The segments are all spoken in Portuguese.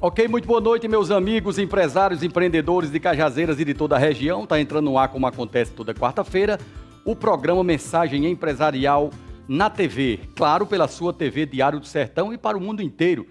Ok, muito boa noite, meus amigos, empresários, empreendedores de Cajazeiras e de toda a região. Está entrando no ar, como acontece toda quarta-feira, o programa Mensagem Empresarial na TV. Claro, pela sua TV Diário do Sertão e para o mundo inteiro,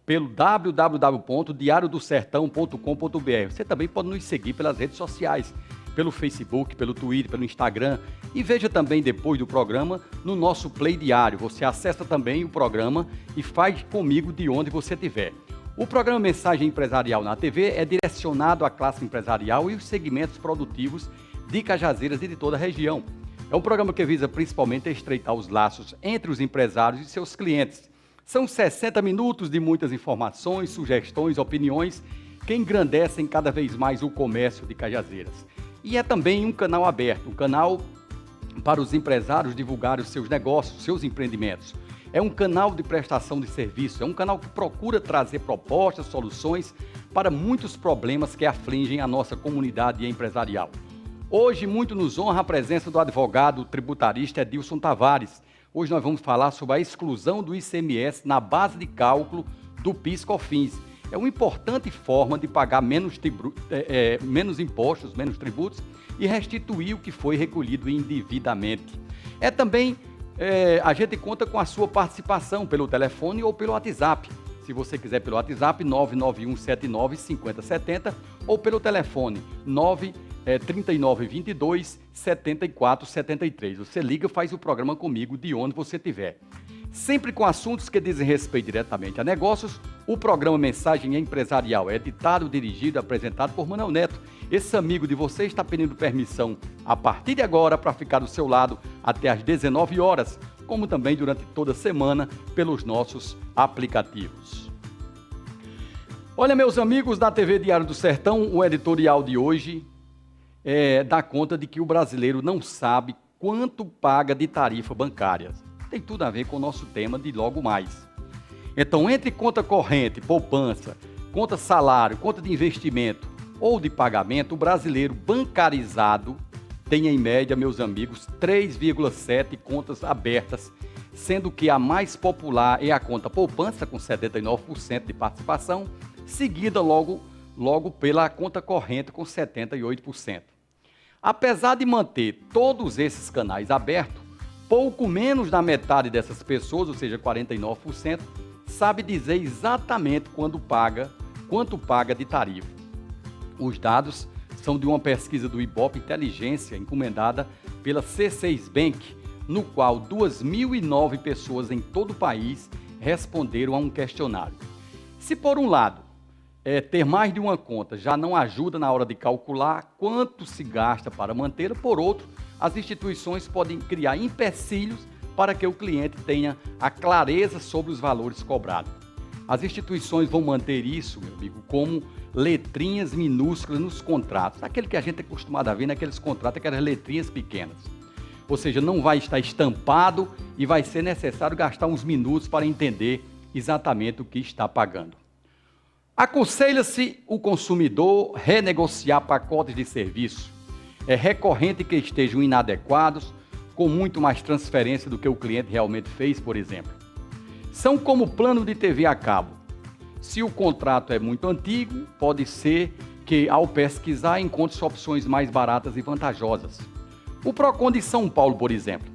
pelo www.diariodosertão.com.br. Você também pode nos seguir pelas redes sociais, pelo Facebook, pelo Twitter, pelo Instagram. E veja também depois do programa no nosso Play Diário. Você acessa também o programa e faz comigo de onde você estiver. O programa Mensagem Empresarial na TV é direcionado à classe empresarial e os segmentos produtivos de Cajazeiras e de toda a região. É um programa que visa principalmente estreitar os laços entre os empresários e seus clientes. São 60 minutos de muitas informações, sugestões, opiniões que engrandecem cada vez mais o comércio de Cajazeiras. E é também um canal aberto, um canal para os empresários divulgarem os seus negócios, seus empreendimentos. É um canal de prestação de serviço, é um canal que procura trazer propostas, soluções para muitos problemas que afligem a nossa comunidade empresarial. Hoje, muito nos honra a presença do advogado tributarista Edilson Tavares. Hoje nós vamos falar sobre a exclusão do ICMS na base de cálculo do PIS/COFINS. É uma importante forma de pagar menos impostos, menos tributos e restituir o que foi recolhido indevidamente. É também... a gente conta com a sua participação pelo telefone ou pelo WhatsApp. Se você quiser pelo WhatsApp, 991795070 ou pelo telefone 3922-7473. Você liga, faz o programa comigo de onde você estiver. Sempre com assuntos que dizem respeito diretamente a negócios, o programa Mensagem Empresarial é editado, dirigido e apresentado por Manuel Neto. Esse amigo de você está pedindo permissão a partir de agora para ficar do seu lado até às 19 horas, como também durante toda a semana pelos nossos aplicativos. Olha, meus amigos da TV Diário do Sertão, o editorial de hoje dá conta de que o brasileiro não sabe quanto paga de tarifa bancária. Tem tudo a ver com o nosso tema de logo mais. Então, entre conta corrente, poupança, conta salário, conta de investimento ou de pagamento, o brasileiro bancarizado tem, em média, meus amigos, 3,7 contas abertas, sendo que a mais popular é a conta poupança, com 79% de participação, seguida logo pela conta corrente, com 78%. Apesar de manter todos esses canais abertos, pouco menos da metade dessas pessoas, ou seja, 49%, sabe dizer exatamente quanto paga de tarifa. Os dados são de uma pesquisa do Ibope Inteligência, encomendada pela C6 Bank, no qual 2.009 pessoas em todo o país responderam a um questionário. Se por um lado, ter mais de uma conta já não ajuda na hora de calcular quanto se gasta para mantê-la, por outro, as instituições podem criar empecilhos para que o cliente tenha a clareza sobre os valores cobrados. As instituições vão manter isso, meu amigo, como letrinhas minúsculas nos contratos, aquele que a gente é acostumado a ver naqueles contratos, aquelas letrinhas pequenas. Ou seja, não vai estar estampado e vai ser necessário gastar uns minutos para entender exatamente o que está pagando. Aconselha-se o consumidor renegociar pacotes de serviço. É recorrente que estejam inadequados, com muito mais transferência do que o cliente realmente fez, por exemplo. São como plano de TV a cabo. Se o contrato é muito antigo, pode ser que, ao pesquisar, encontre opções mais baratas e vantajosas. O Procon de São Paulo, por exemplo,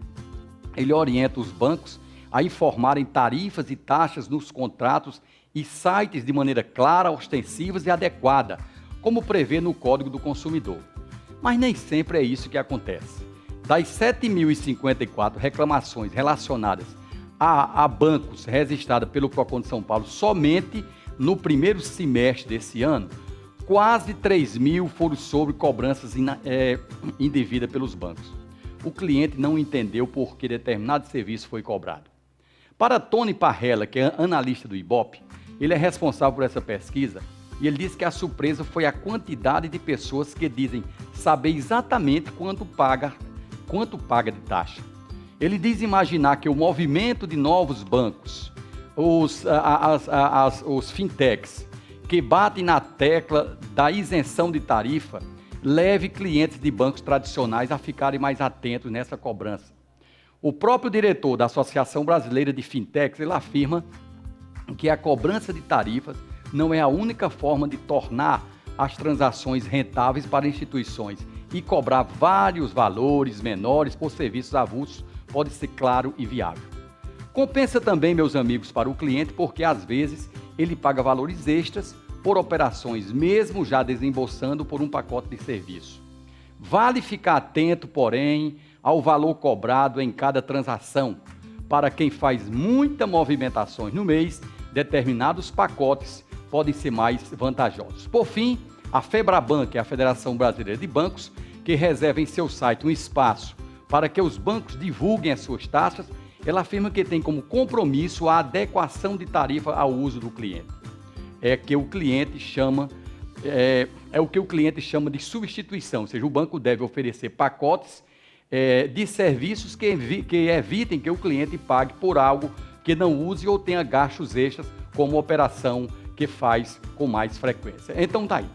ele orienta os bancos a informarem tarifas e taxas nos contratos e sites de maneira clara, ostensiva e adequada, como prevê no Código do Consumidor. Mas nem sempre é isso que acontece. Das 7.054 reclamações relacionadas a bancos registradas pelo Procon de São Paulo somente no primeiro semestre desse ano, quase 3.000 foram sobre cobranças indevidas pelos bancos. O cliente não entendeu por que determinado serviço foi cobrado. Para Tony Parrella, que é analista do Ibope, ele é responsável por essa pesquisa, E ele disse que a surpresa foi a quantidade de pessoas que dizem saber exatamente quanto paga de taxa. Ele diz imaginar que o movimento de novos bancos, os fintechs, que batem na tecla da isenção de tarifa, leve clientes de bancos tradicionais a ficarem mais atentos nessa cobrança. O próprio diretor da Associação Brasileira de Fintechs, ele afirma que a cobrança de tarifas não é a única forma de tornar as transações rentáveis para instituições e cobrar vários valores menores por serviços avulsos pode ser claro e viável. Compensa também, meus amigos, para o cliente, porque às vezes ele paga valores extras por operações, mesmo já desembolsando por um pacote de serviço. Vale ficar atento, porém, ao valor cobrado em cada transação. Para quem faz muitas movimentações no mês, determinados pacotes podem ser mais vantajosos. Por fim, a FEBRABAN, que é a Federação Brasileira de Bancos, que reserva em seu site um espaço para que os bancos divulguem as suas taxas, ela afirma que tem como compromisso a adequação de tarifa ao uso do cliente. É o que o cliente chama de substituição, ou seja, o banco deve oferecer pacotes de serviços que evitem que o cliente pague por algo que não use ou tenha gastos extras, como operação que faz com mais frequência. Então tá aí,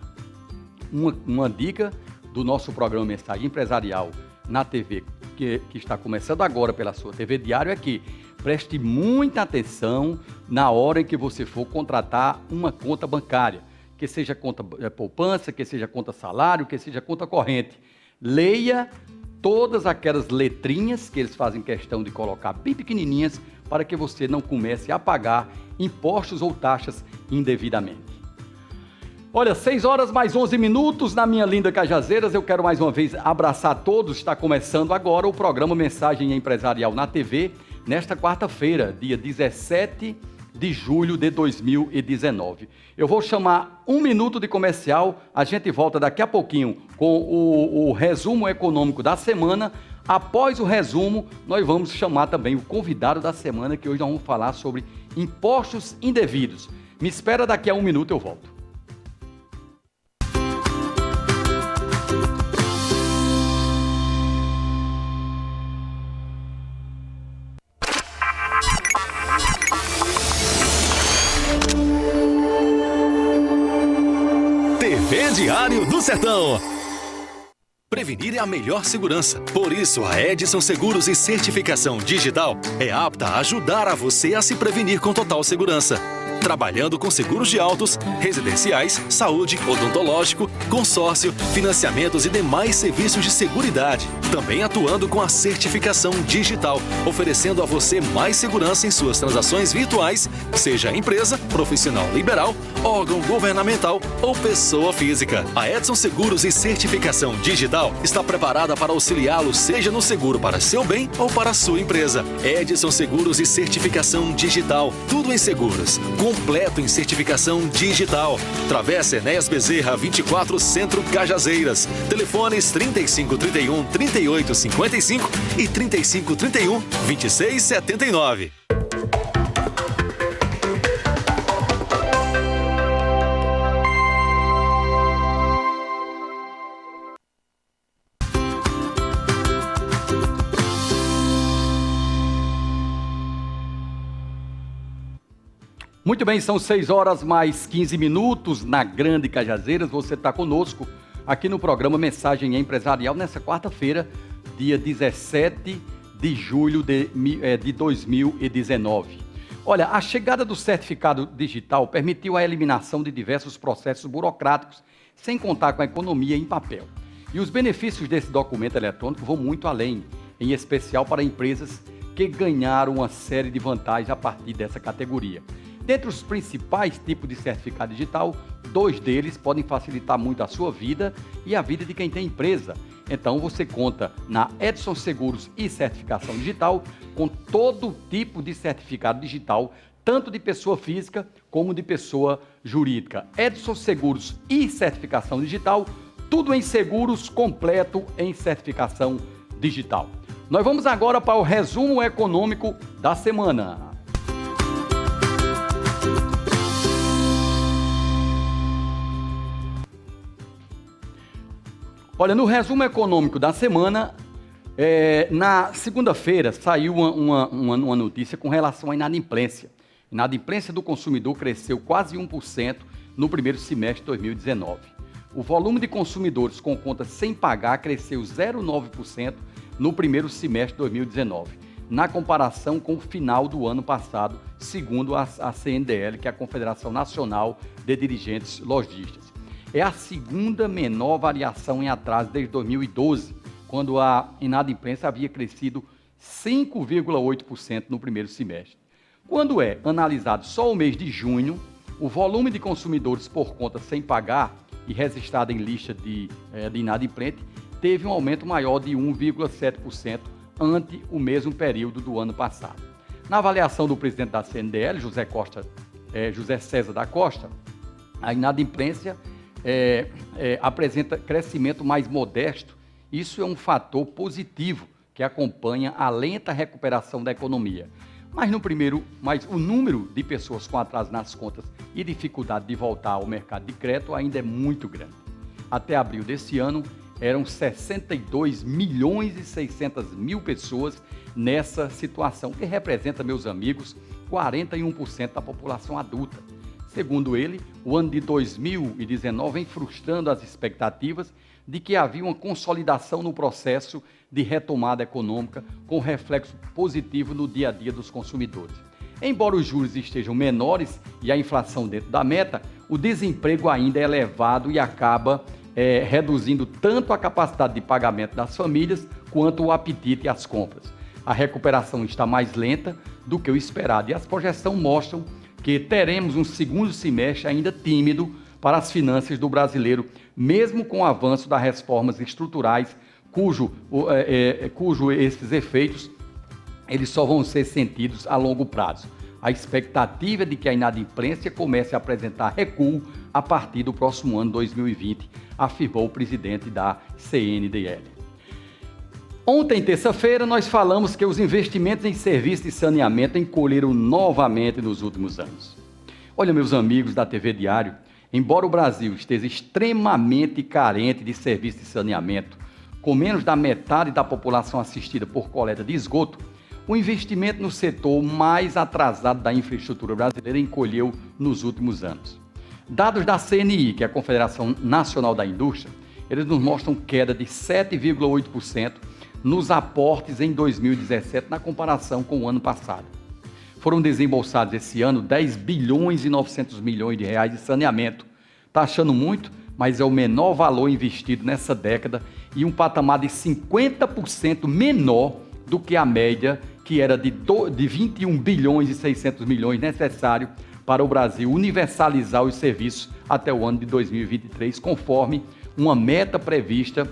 uma dica do nosso programa Mensagem Empresarial na TV, que está começando agora pela sua TV Diário, é que preste muita atenção na hora em que você for contratar uma conta bancária, que seja conta poupança, que seja conta salário, que seja conta corrente. Leia todas aquelas letrinhas que eles fazem questão de colocar bem pequenininhas para que você não comece a pagar impostos ou taxas indevidamente. Olha, 6 horas mais 11 minutos na minha linda Cajazeiras. Eu quero mais uma vez abraçar todos. Está começando agora o programa Mensagem Empresarial na TV, nesta quarta-feira, dia 17 de julho de 2019. Eu vou chamar 1 minuto de comercial, a gente volta daqui a pouquinho com o resumo econômico da semana. Após o resumo, nós vamos chamar também o convidado da semana, que hoje nós vamos falar sobre impostos indevidos. Me espera, daqui a 1 minuto eu volto. TV Diário do Sertão. Prevenir é a melhor segurança. Por isso, a Edson Seguros e Certificação Digital é apta a ajudar a você a se prevenir com total segurança. Trabalhando com seguros de autos, residenciais, saúde, odontológico, consórcio, financiamentos e demais serviços de seguridade. Também atuando com a certificação digital, oferecendo a você mais segurança em suas transações virtuais, seja empresa, profissional liberal, órgão governamental ou pessoa física. A Edson Seguros e Certificação Digital está preparada para auxiliá-lo, seja no seguro para seu bem ou para sua empresa. Edson Seguros e Certificação Digital, tudo em seguros. Completo em certificação digital. Travessa Enéas Bezerra, 24, Centro, Cajazeiras. Telefones 3531 3855 e 3531 2679. Muito bem, são 6 horas mais 15 minutos na Grande Cajazeiras. Você está conosco aqui no programa Mensagem Empresarial nessa quarta-feira, dia 17 de julho de 2019. Olha, a chegada do certificado digital permitiu a eliminação de diversos processos burocráticos, sem contar com a economia em papel. E os benefícios desse documento eletrônico vão muito além, em especial para empresas que ganharam uma série de vantagens a partir dessa categoria. Dentre os principais tipos de certificado digital, 2 deles podem facilitar muito a sua vida e a vida de quem tem empresa. Então você conta na Edson Seguros e Certificação Digital com todo tipo de certificado digital, tanto de pessoa física como de pessoa jurídica. Edson Seguros e Certificação Digital, tudo em seguros, completo em certificação digital. Nós vamos agora para o resumo econômico da semana. Olha, no resumo econômico da semana, na segunda-feira saiu uma notícia com relação à inadimplência. A inadimplência do consumidor cresceu quase 1% no primeiro semestre de 2019. O volume de consumidores com contas sem pagar cresceu 0,9% no primeiro semestre de 2019, na comparação com o final do ano passado, segundo a CNDL, que é a Confederação Nacional de Dirigentes Lojistas. É a segunda menor variação em atraso desde 2012, quando a inadimplência havia crescido 5,8% no primeiro semestre. Quando é analisado só o mês de junho, o volume de consumidores por conta sem pagar e registrado em lista de inadimplente teve um aumento maior de 1,7% ante o mesmo período do ano passado. Na avaliação do presidente da CNDL, José César da Costa, a inadimplência apresenta crescimento mais modesto. Isso é um fator positivo que acompanha a lenta recuperação da economia. Mas o número de pessoas com atraso nas contas e dificuldade de voltar ao mercado de crédito ainda é muito grande. Até abril desse ano, eram 62 milhões e 600 mil pessoas nessa situação, que representa, meus amigos, 41% da população adulta. Segundo ele, o ano de 2019 vem frustrando as expectativas de que havia uma consolidação no processo de retomada econômica, com reflexo positivo no dia a dia dos consumidores. Embora os juros estejam menores e a inflação dentro da meta, o desemprego ainda é elevado e acaba reduzindo tanto a capacidade de pagamento das famílias quanto o apetite às compras. A recuperação está mais lenta do que o esperado e as projeções mostram que teremos um segundo semestre ainda tímido para as finanças do brasileiro, mesmo com o avanço das reformas estruturais, cujo esses efeitos eles só vão ser sentidos a longo prazo. A expectativa é de que a inadimplência comece a apresentar recuo a partir do próximo ano 2020, afirmou o presidente da CNDL. Ontem, terça-feira, nós falamos que os investimentos em serviços de saneamento encolheram novamente nos últimos anos. Olha, meus amigos da TV Diário, embora o Brasil esteja extremamente carente de serviços de saneamento, com menos da metade da população assistida por coleta de esgoto, o investimento no setor mais atrasado da infraestrutura brasileira encolheu nos últimos anos. Dados da CNI, que é a Confederação Nacional da Indústria, eles nos mostram queda de 7,8% nos aportes em 2017 na comparação com o ano passado. Foram desembolsados esse ano 10 bilhões e 900 milhões de reais de saneamento. Está achando muito, mas é o menor valor investido nessa década e um patamar de 50% menor do que a média, que era de 21 bilhões e 600 milhões necessário para o Brasil universalizar os serviços até o ano de 2023, conforme uma meta prevista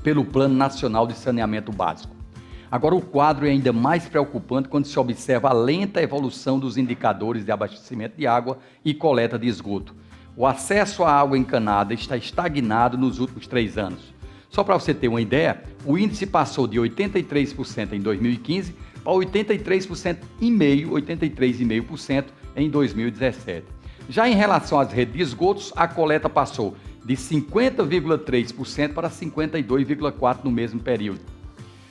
pelo Plano Nacional de Saneamento Básico. Agora, o quadro é ainda mais preocupante quando se observa a lenta evolução dos indicadores de abastecimento de água e coleta de esgoto. O acesso à água encanada está estagnado nos últimos 3 anos. Só para você ter uma ideia, o índice passou de 83% em 2015 para 83,5% em 2017. Já em relação às redes de esgotos, a coleta passou de 50,3% para 52,4% no mesmo período.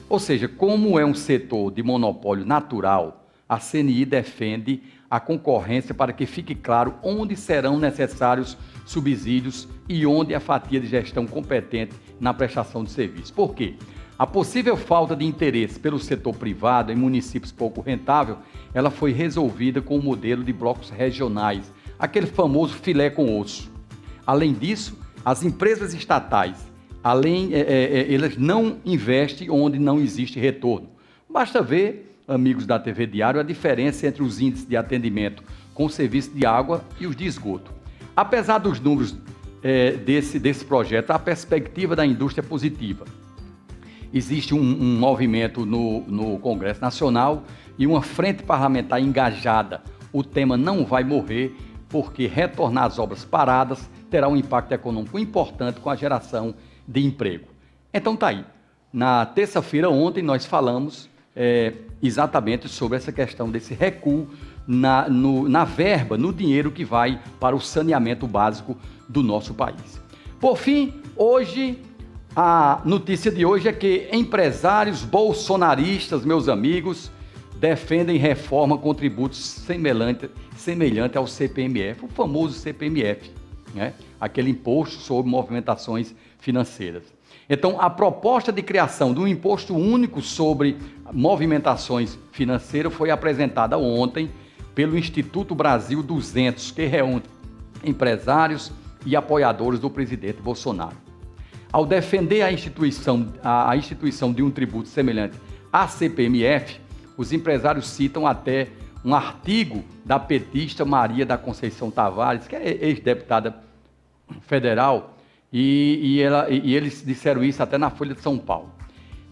Ou seja, como é um setor de monopólio natural, a CNI defende a concorrência para que fique claro onde serão necessários subsídios e onde a fatia de gestão competente na prestação de serviço. Por quê? A possível falta de interesse pelo setor privado em municípios pouco rentável, ela foi resolvida com o modelo de blocos regionais, aquele famoso filé com osso. Além disso, as empresas estatais, elas não investem onde não existe retorno. Basta ver, amigos da TV Diário, a diferença entre os índices de atendimento com o serviço de água e os de esgoto. Apesar dos números desse projeto, a perspectiva da indústria é positiva. Existe um movimento no Congresso Nacional e uma frente parlamentar engajada. O tema não vai morrer, porque retornar às obras paradas terá um impacto econômico importante com a geração de emprego. Então tá aí. Na terça-feira, ontem, nós falamos exatamente sobre essa questão desse recuo na verba, no dinheiro que vai para o saneamento básico do nosso país. Por fim, hoje, A notícia de hoje é que empresários bolsonaristas, meus amigos, defendem reforma com tributos semelhante ao CPMF, o famoso CPMF, né? Aquele imposto sobre movimentações financeiras. Então, a proposta de criação de um imposto único sobre movimentações financeiras foi apresentada ontem pelo Instituto Brasil 200, que reúne empresários e apoiadores do presidente Bolsonaro. Ao defender a instituição de um tributo semelhante à CPMF, os empresários citam até um artigo da petista Maria da Conceição Tavares, que é ex-deputada federal, e eles disseram isso até na Folha de São Paulo.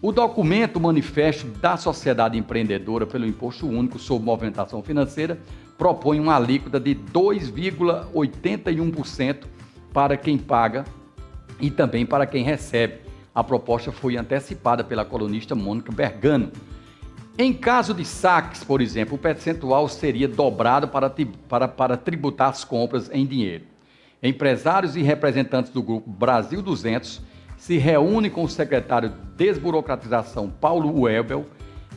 O documento Manifesto da Sociedade Empreendedora pelo Imposto Único sobre Movimentação Financeira propõe uma alíquota de 2,81% para quem paga e também para quem recebe. A proposta foi antecipada pela colunista Mônica Bergano. Em caso de saques, por exemplo, o percentual seria dobrado para tributar as compras em dinheiro. Empresários e representantes do grupo Brasil 200 se reúnem com o secretário de Desburocratização, Paulo Welbel.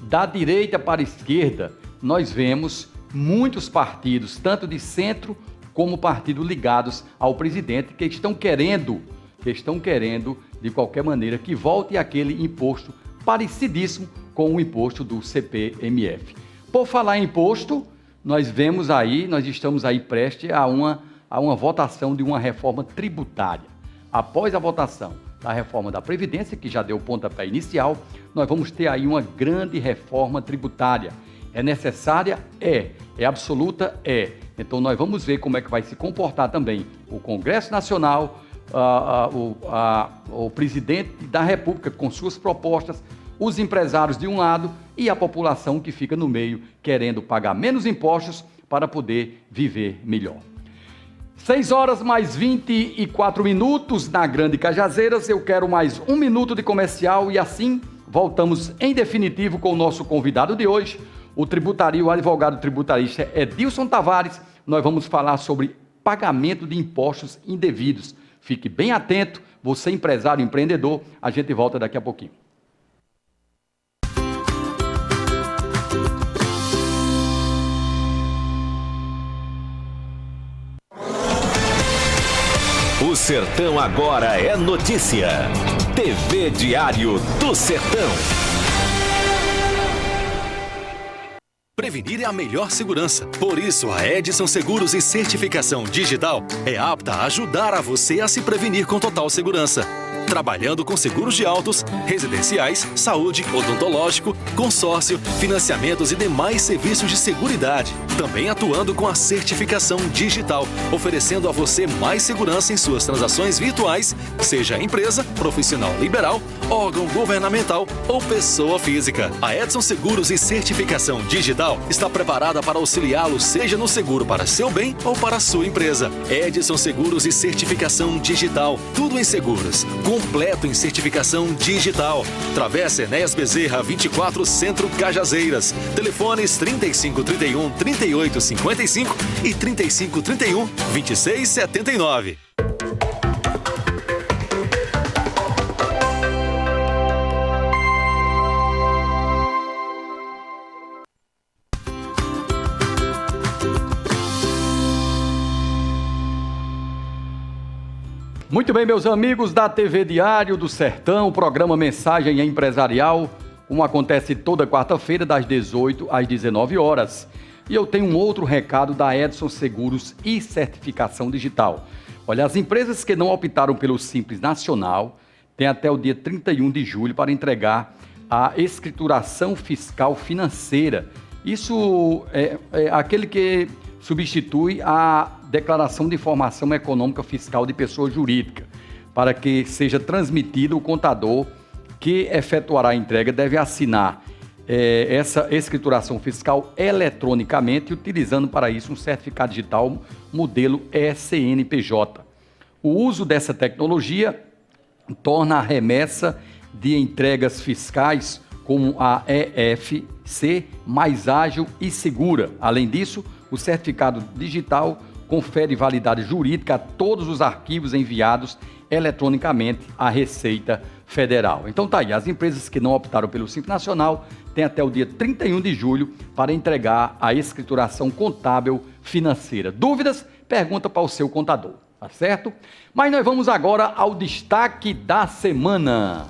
Da direita para a esquerda, nós vemos muitos partidos, tanto de centro como partidos ligados ao presidente, que estão querendo, de qualquer maneira, que volte aquele imposto parecidíssimo com o imposto do CPMF. Por falar em imposto, nós estamos aí prestes a uma votação de uma reforma tributária. Após a votação da reforma da Previdência, que já deu o pontapé inicial, nós vamos ter aí uma grande reforma tributária. É necessária? É absoluta? É. Então nós vamos ver como é que vai se comportar também o Congresso Nacional, o presidente da República com suas propostas, os empresários de um lado e a população que fica no meio, querendo pagar menos impostos para poder viver melhor. 6h mais 24 na Grande Cajazeiras. Eu quero mais 1 minuto de comercial e assim voltamos em definitivo com o nosso convidado de hoje, o advogado tributarista Edilson Tavares. Nós vamos falar sobre pagamento de impostos indevidos. Fique bem atento, você empresário, empreendedor. A gente volta daqui a pouquinho. O Sertão agora é notícia. TV Diário do Sertão. Prevenir é a melhor segurança. Por isso, a Edson Seguros e Certificação Digital é apta a ajudar a você a se prevenir com total segurança. Trabalhando com seguros de autos, residenciais, saúde, odontológico, consórcio, financiamentos e demais serviços de seguridade. Também atuando com a certificação digital, oferecendo a você mais segurança em suas transações virtuais, seja empresa, profissional liberal, órgão governamental ou pessoa física. A Edson Seguros e Certificação Digital está preparada para auxiliá-lo, seja no seguro para seu bem ou para a sua empresa. Edson Seguros e Certificação Digital, tudo em seguros. Completo em certificação digital. Travessa Enéas Bezerra 24, Centro Cajazeiras. Telefones 3531 3855 e 3531 2679. Muito bem, meus amigos da TV Diário do Sertão, o programa Mensagem Empresarial, como acontece toda quarta-feira, das 18 às 19 horas. E eu tenho um outro recado da Edson Seguros e Certificação Digital. Olha, as empresas que não optaram pelo Simples Nacional têm até o dia 31 de julho para entregar a escrituração fiscal financeira. Isso é aquele que substitui a declaração de informação econômica fiscal de pessoa jurídica. Para que seja transmitido, o contador que efetuará a entrega deve assinar essa escrituração fiscal eletronicamente, utilizando para isso um certificado digital modelo CNPJ. O uso dessa tecnologia torna a remessa de entregas fiscais como a EFC mais ágil e segura. Além disso, o certificado digital confere validade jurídica a todos os arquivos enviados eletronicamente à Receita Federal. Então tá aí, as empresas que não optaram pelo Simples Nacional têm até o dia 31 de julho para entregar a escrituração contábil financeira. Dúvidas? Pergunta para o seu contador, tá certo? Mas nós vamos agora ao destaque da semana.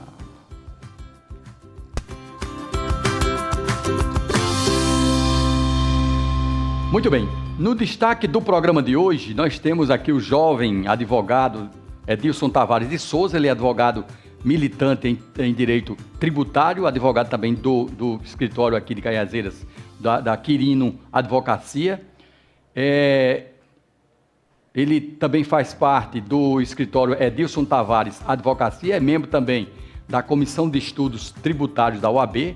Muito bem, no destaque do programa de hoje, nós temos aqui o jovem advogado Edilson Tavares de Souza. Ele é advogado militante em direito tributário, advogado também do escritório aqui de Caiazeiras, da Quirino Advocacia. Ele também faz parte do escritório Edilson Tavares Advocacia, é membro também da Comissão de Estudos Tributários da OAB,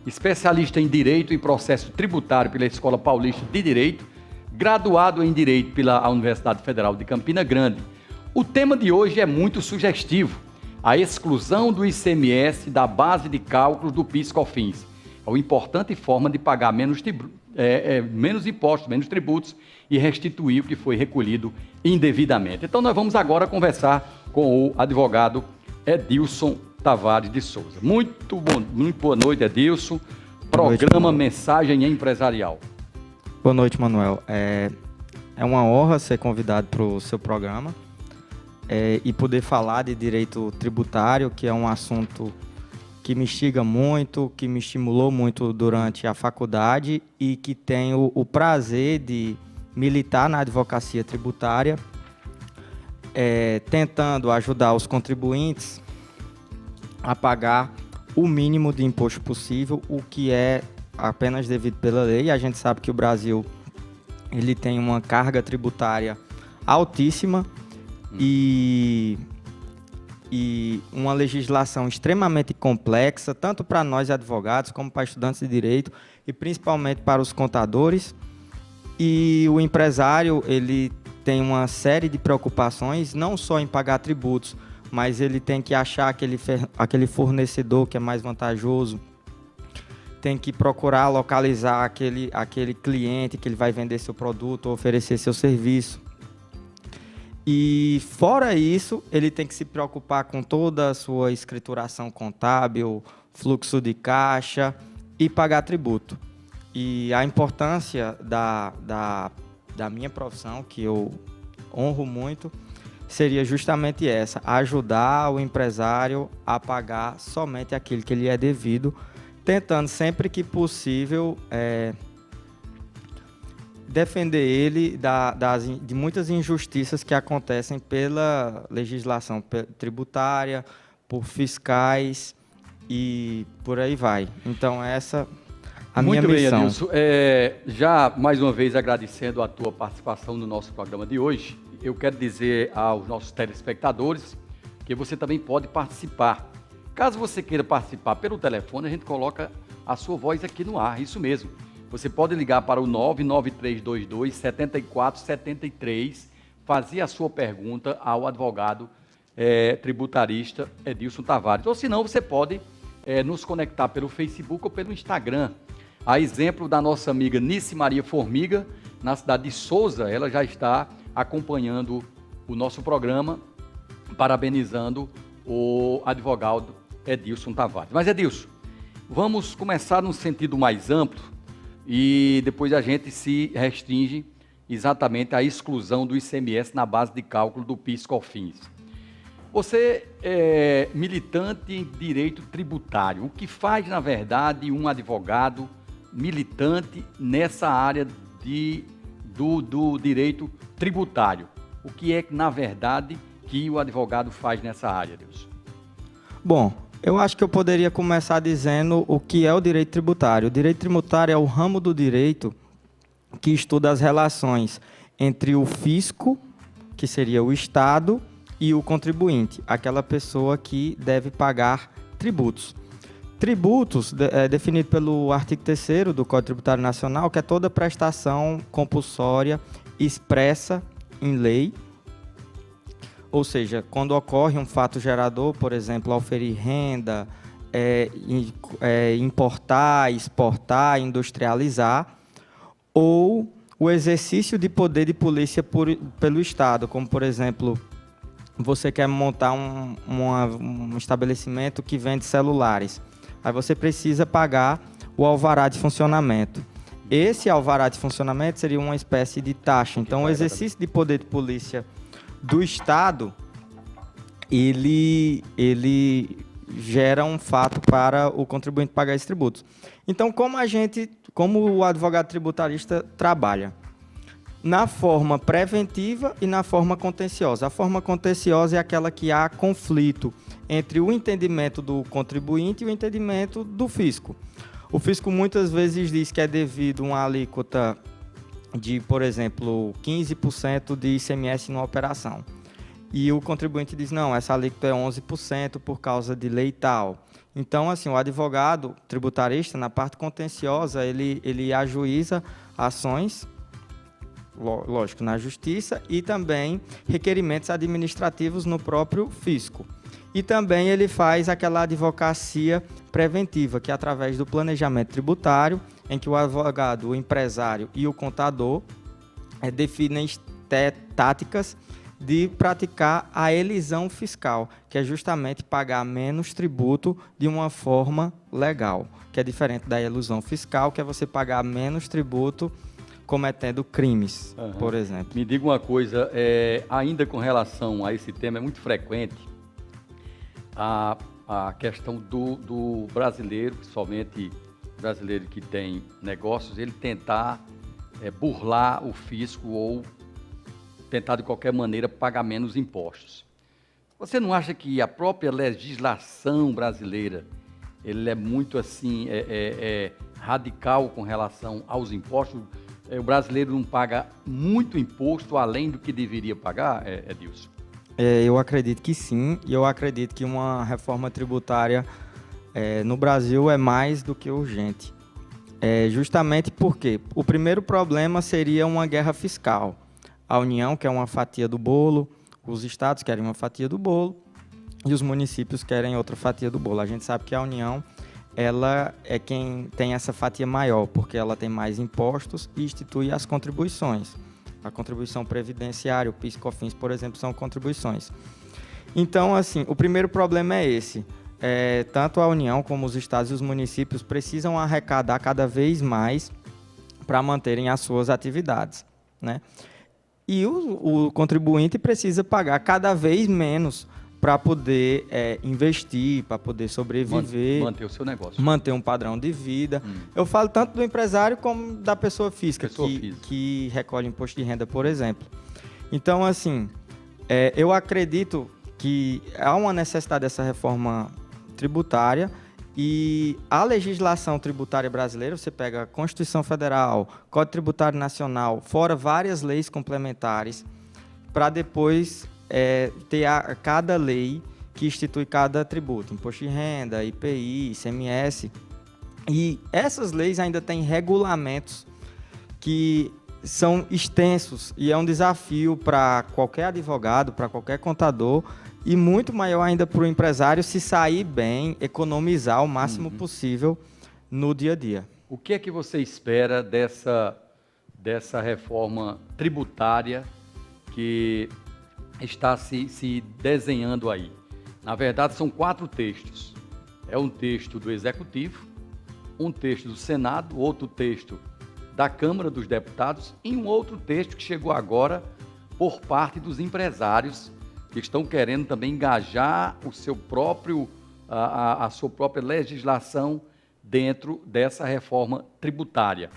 especialista em Direito e Processo Tributário pela Escola Paulista de Direito, graduado em Direito pela Universidade Federal de Campina Grande. O tema de hoje é muito sugestivo: a exclusão do ICMS da base de cálculos do PIS/COFINS. É uma importante forma de pagar menos impostos, menos tributos e restituir o que foi recolhido indevidamente. Então nós vamos agora conversar com o advogado Edilson Tavares de Souza. Muito boa noite, Edilson. Programa Mensagem Empresarial. Boa noite, Manuel. É uma honra ser convidado para o seu programa e poder falar de direito tributário, que é um assunto que me instiga muito, que me estimulou muito durante a faculdade e que tenho o prazer de militar na advocacia tributária, tentando ajudar os contribuintes a pagar o mínimo de imposto possível, o que é apenas devido pela lei. A gente sabe que o Brasil ele tem uma carga tributária altíssima e uma legislação extremamente complexa, tanto para nós advogados, como para estudantes de direito e principalmente para os contadores. E o empresário ele tem uma série de preocupações, não só em pagar tributos, mas ele tem que achar aquele fornecedor que é mais vantajoso, tem que procurar localizar aquele cliente que ele vai vender seu produto ou oferecer seu serviço. E fora isso, ele tem que se preocupar com toda a sua escrituração contábil, fluxo de caixa e pagar tributo. E a importância da minha profissão, que eu honro muito, seria justamente essa: ajudar o empresário a pagar somente aquilo que lhe é devido, tentando sempre que possível defender ele de muitas injustiças que acontecem pela legislação tributária, por fiscais e por aí vai. Então essa a minha missão. Muito bem, Edilson. Já mais uma vez agradecendo a tua participação no nosso programa de hoje, eu quero dizer aos nossos telespectadores que você também pode participar. Caso você queira participar pelo telefone, a gente coloca a sua voz aqui no ar, isso mesmo. Você pode ligar para o 99322-7473, fazer a sua pergunta ao advogado tributarista Edilson Tavares. Ou se não, você pode nos conectar pelo Facebook ou pelo Instagram. A exemplo da nossa amiga Nice Maria Formiga, na cidade de Souza, ela já está acompanhando o nosso programa, parabenizando o advogado Edilson Tavares. Mas, Edilson, vamos começar num sentido mais amplo e depois a gente se restringe exatamente à exclusão do ICMS na base de cálculo do PIS/COFINS. Você é militante em direito tributário. O que faz, na verdade, um advogado militante nessa área do direito tributário? O que é, na verdade, que o advogado faz nessa área, Edilson? Bom, eu acho que eu poderia começar dizendo o que é o direito tributário. O direito tributário é o ramo do direito que estuda as relações entre o fisco, que seria o Estado, e o contribuinte, aquela pessoa que deve pagar tributos. Tributos é definido pelo artigo 3º do Código Tributário Nacional, que é toda prestação compulsória expressa em lei. Ou seja, quando ocorre um fato gerador, por exemplo, auferir renda, importar, exportar, industrializar, ou o exercício de poder de polícia pelo Estado, como, por exemplo, você quer montar um estabelecimento que vende celulares. Aí você precisa pagar o alvará de funcionamento. Esse alvará de funcionamento seria uma espécie de taxa. Então, o exercício de poder de polícia do Estado, ele gera um fato para o contribuinte pagar esses tributos. Então, como o advogado tributarista trabalha? Na forma preventiva e na forma contenciosa. A forma contenciosa é aquela que há conflito entre o entendimento do contribuinte e o entendimento do fisco. O fisco muitas vezes diz que é devido a uma alíquota de, por exemplo, 15% de ICMS numa operação. E o contribuinte diz, não, essa alíquota é 11% por causa de lei tal. Então, assim, o advogado tributarista, na parte contenciosa, ele ajuiza ações, lógico, na justiça, e também requerimentos administrativos no próprio fisco. E também ele faz aquela advocacia preventiva, que é através do planejamento tributário, em que o advogado, o empresário e o contador definem táticas de praticar a elisão fiscal, que é justamente pagar menos tributo de uma forma legal, que é diferente da elusão fiscal, que é você pagar menos tributo cometendo crimes, por exemplo. Me diga uma coisa, ainda com relação a esse tema, é muito frequente a questão do brasileiro, principalmente brasileiro que tem negócios, ele tentar burlar o fisco ou tentar de qualquer maneira pagar menos impostos. Você não acha que a própria legislação brasileira ele é muito assim radical com relação aos impostos? O brasileiro não paga muito imposto além do que deveria pagar, Edilson? Eu acredito que sim, e eu acredito que uma reforma tributária no Brasil é mais do que urgente. Justamente porque o primeiro problema seria uma guerra fiscal. A União quer uma fatia do bolo, os estados querem uma fatia do bolo e os municípios querem outra fatia do bolo. A gente sabe que a União ela é quem tem essa fatia maior, porque ela tem mais impostos e institui as contribuições. A contribuição previdenciária, o PIS e COFINS, por exemplo, são contribuições. Então, assim, o primeiro problema é esse. Tanto a União como os estados e os municípios precisam arrecadar cada vez mais para manterem as suas atividades, né? E o contribuinte precisa pagar cada vez menos para poder investir, para poder sobreviver. Manter o seu negócio. Manter um padrão de vida. Eu falo tanto do empresário como da pessoa física, que recolhe imposto de renda, por exemplo. Então, assim, eu acredito que há uma necessidade dessa reforma tributária. E a legislação tributária brasileira, você pega a Constituição Federal, Código Tributário Nacional, fora várias leis complementares, para depois ter cada lei que institui cada tributo, imposto de renda, IPI, ICMS. E essas leis ainda têm regulamentos que são extensos e é um desafio para qualquer advogado, para qualquer contador, e muito maior ainda para o empresário se sair bem, economizar o máximo possível no dia a dia. O que é que você espera dessa reforma tributária que está se desenhando aí? Na verdade, são 4 textos. É um texto do Executivo, um texto do Senado, outro texto da Câmara dos Deputados e um outro texto que chegou agora por parte dos empresários que estão querendo também engajar o seu próprio, a sua própria legislação dentro dessa reforma tributária.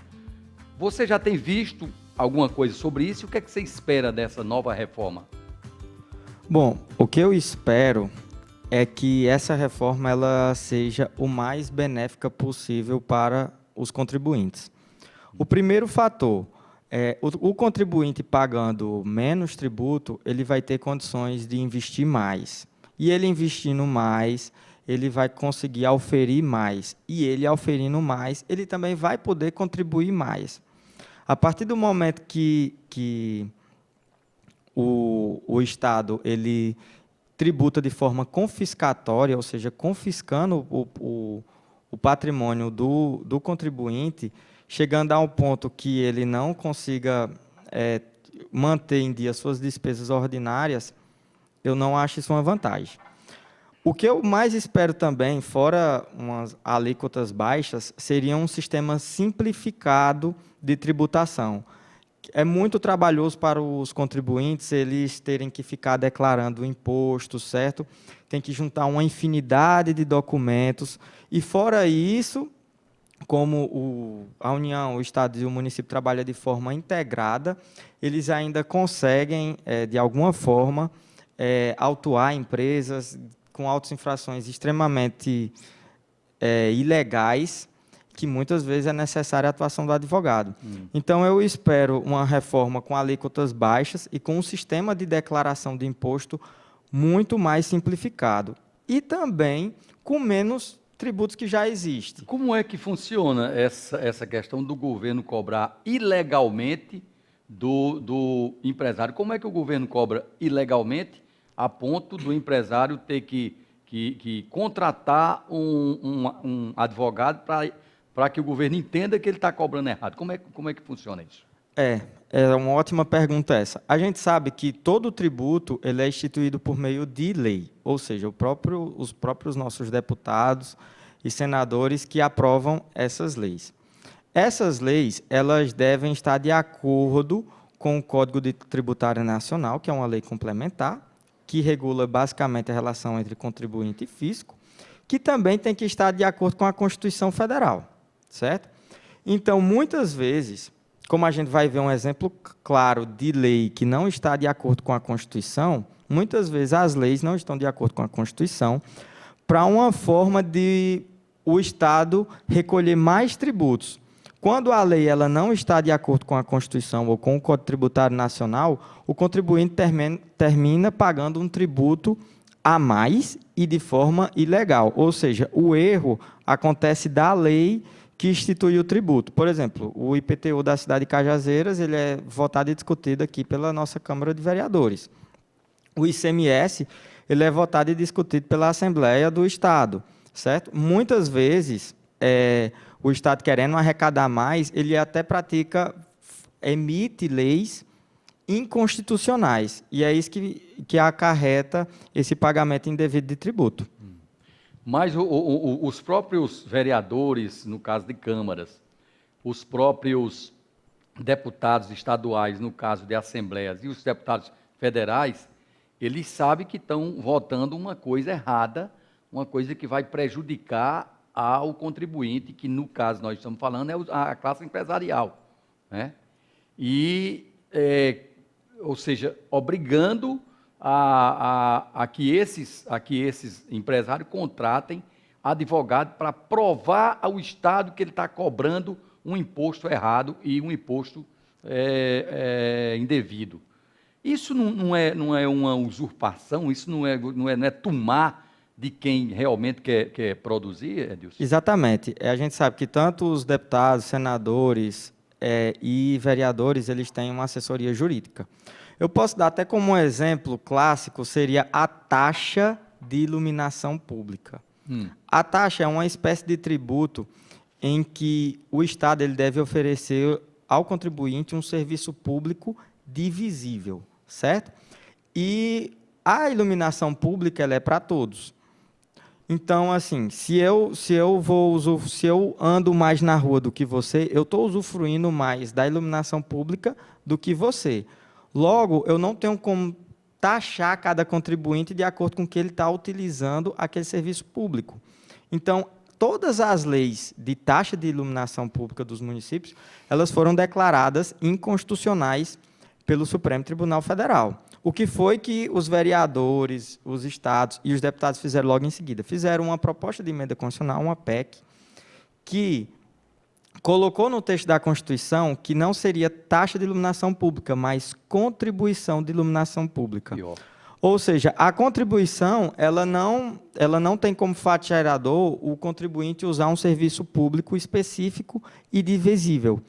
Você já tem visto alguma coisa sobre isso? O que é que você espera dessa nova reforma? Bom, o que eu espero é que essa reforma ela seja o mais benéfica possível para os contribuintes. O primeiro fator, o contribuinte pagando menos tributo, ele vai ter condições de investir mais. E ele investindo mais, ele vai conseguir auferir mais. E ele auferindo mais, ele também vai poder contribuir mais. A partir do momento que o Estado ele tributa de forma confiscatória, ou seja, confiscando o patrimônio do contribuinte, chegando a um ponto que ele não consiga manter em dia suas despesas ordinárias, eu não acho isso uma vantagem. O que eu mais espero também, fora umas alíquotas baixas, seria um sistema simplificado de tributação. É muito trabalhoso para os contribuintes eles terem que ficar declarando o imposto, certo? Tem que juntar uma infinidade de documentos. E fora isso, como a União, o Estado e o município trabalham de forma integrada, eles ainda conseguem, de alguma forma, autuar empresas com autos infrações extremamente ilegais, que muitas vezes é necessária a atuação do advogado. Então, eu espero uma reforma com alíquotas baixas e com um sistema de declaração de imposto muito mais simplificado. E também com menos tributos que já existem. Como é que funciona essa questão do governo cobrar ilegalmente do empresário? Como é que o governo cobra ilegalmente a ponto do empresário ter que contratar um advogado para que o governo entenda que ele está cobrando errado? Como é que funciona isso? É uma ótima pergunta essa. A gente sabe que todo tributo ele é instituído por meio de lei, ou seja, os próprios nossos deputados e senadores que aprovam essas leis. Essas leis elas devem estar de acordo com o Código Tributário Nacional, que é uma lei complementar, que regula basicamente a relação entre contribuinte e fisco, que também tem que estar de acordo com a Constituição Federal, certo? Então, muitas vezes, como a gente vai ver um exemplo claro de lei que não está de acordo com a Constituição, muitas vezes as leis não estão de acordo com a Constituição, para uma forma de o Estado recolher mais tributos. Quando a lei ela não está de acordo com a Constituição ou com o Código Tributário Nacional, o contribuinte termina pagando um tributo a mais e de forma ilegal. Ou seja, o erro acontece da lei que instituiu o tributo. Por exemplo, o IPTU da cidade de Cajazeiras ele é votado e discutido aqui pela nossa Câmara de Vereadores. O ICMS ele é votado e discutido pela Assembleia do Estado, certo? Muitas vezes, o Estado querendo arrecadar mais, ele até emite leis inconstitucionais, e é isso que acarreta esse pagamento indevido de tributo. Mas os próprios vereadores, no caso de câmaras, os próprios deputados estaduais, no caso de assembleias, e os deputados federais, eles sabem que estão votando uma coisa errada, uma coisa que vai prejudicar ao contribuinte, que no caso nós estamos falando é a classe empresarial, né? Ou seja, obrigando a que esses empresários contratem advogado para provar ao Estado que ele está cobrando um imposto errado e um imposto indevido. Isso não é uma usurpação, isso não é tomar de quem realmente quer produzir, Edilson? Exatamente. A gente sabe que tanto os deputados, senadores e vereadores, eles têm uma assessoria jurídica. Eu posso dar até como um exemplo clássico, seria a taxa de iluminação pública. A taxa é uma espécie de tributo em que o Estado ele deve oferecer ao contribuinte um serviço público divisível, certo? E a iluminação pública ela é para todos. Então, assim, se eu ando mais na rua do que você, eu estou usufruindo mais da iluminação pública do que você. Logo, eu não tenho como taxar cada contribuinte de acordo com que ele está utilizando aquele serviço público. Então, todas as leis de taxa de iluminação pública dos municípios, elas foram declaradas inconstitucionais pelo Supremo Tribunal Federal. O que foi que os vereadores, os estados e os deputados fizeram logo em seguida? Fizeram uma proposta de emenda constitucional, uma PEC, que colocou no texto da Constituição que não seria taxa de iluminação pública, mas contribuição de iluminação pública. Pior. Ou seja, a contribuição ela não tem como fatiador o contribuinte usar um serviço público específico e divisível.